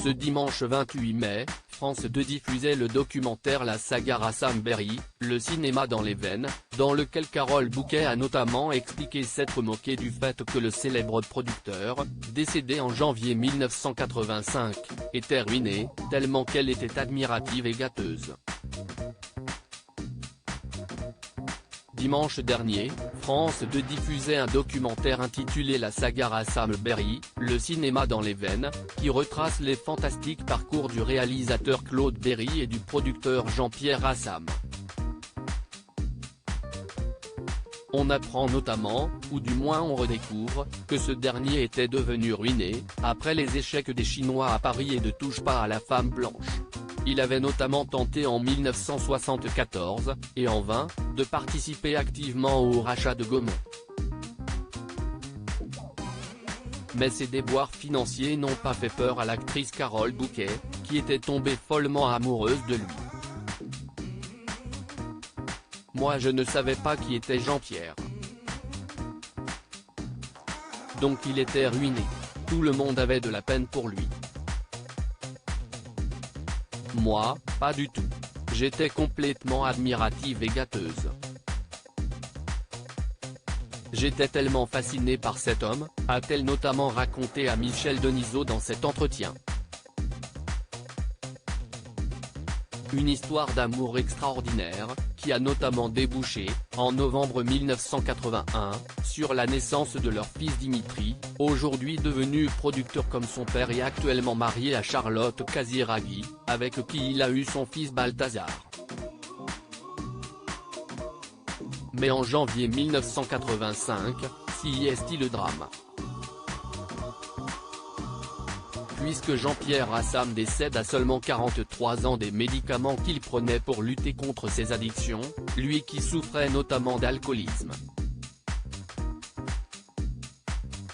Ce dimanche 28 mai, France 2 diffusait le documentaire La saga Rassam Berry, le cinéma dans les veines, dans lequel Carole Bouquet a notamment expliqué s'être moquée du fait que le célèbre producteur, décédé en janvier 1985, était ruiné, tellement qu'elle était admirative et gâteuse. Dimanche dernier, France 2 diffusait un documentaire intitulé La saga Rassam Berry, le cinéma dans les veines, qui retrace les fantastiques parcours du réalisateur Claude Berry et du producteur Jean-Pierre Rassam. On apprend notamment, ou du moins on redécouvre, que ce dernier était devenu ruiné, après les échecs des Chinois à Paris et de Touche pas à la femme blanche. Il avait notamment tenté en 1974, et en vain, de participer activement au rachat de Gaumont. Mais ces déboires financiers n'ont pas fait peur à l'actrice Carole Bouquet, qui était tombée follement amoureuse de lui. Moi je ne savais pas qui était Jean-Pierre. Donc il était ruiné. Tout le monde avait de la peine pour lui. Moi, pas du tout. J'étais complètement admirative et gâteuse. J'étais tellement fascinée par cet homme, a-t-elle notamment raconté à Michel Denisot dans cet entretien. Une histoire d'amour extraordinaire, qui a notamment débouché, en novembre 1981, sur la naissance de leur fils Dimitri, aujourd'hui devenu producteur comme son père et actuellement marié à Charlotte Casiraghi, avec qui il a eu son fils Balthazar. Mais en janvier 1985, s'y est le drame. Puisque Jean-Pierre Rassam décède à seulement 43 ans des médicaments qu'il prenait pour lutter contre ses addictions, lui qui souffrait notamment d'alcoolisme.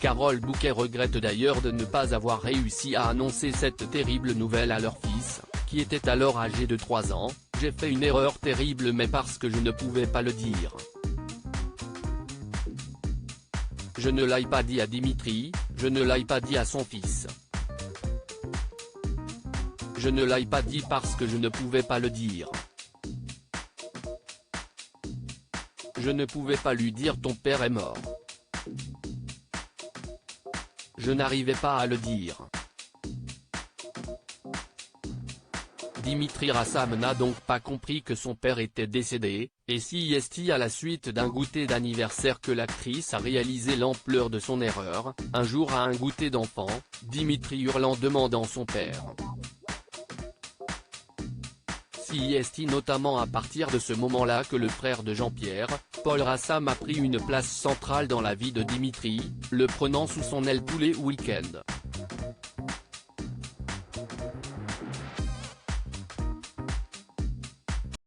Carole Bouquet regrette d'ailleurs de ne pas avoir réussi à annoncer cette terrible nouvelle à leur fils, qui était alors âgé de 3 ans, « J'ai fait une erreur terrible mais parce que je ne pouvais pas le dire. Je ne l'ai pas dit à Dimitri, je ne l'ai pas dit à son fils. Je ne l'ai pas dit parce que je ne pouvais pas le dire. Je ne pouvais pas lui dire ton père est mort. Je n'arrivais pas à le dire. » Dimitri Rassam n'a donc pas compris que son père était décédé, et s'y est à la suite d'un goûter d'anniversaire que l'actrice a réalisé l'ampleur de son erreur, un jour à un goûter d'enfants, Dimitri hurle en demandant son père. S'y est notamment à partir de ce moment-là que le frère de Jean-Pierre, Paul Rassam a pris une place centrale dans la vie de Dimitri, le prenant sous son aile tous les week-ends.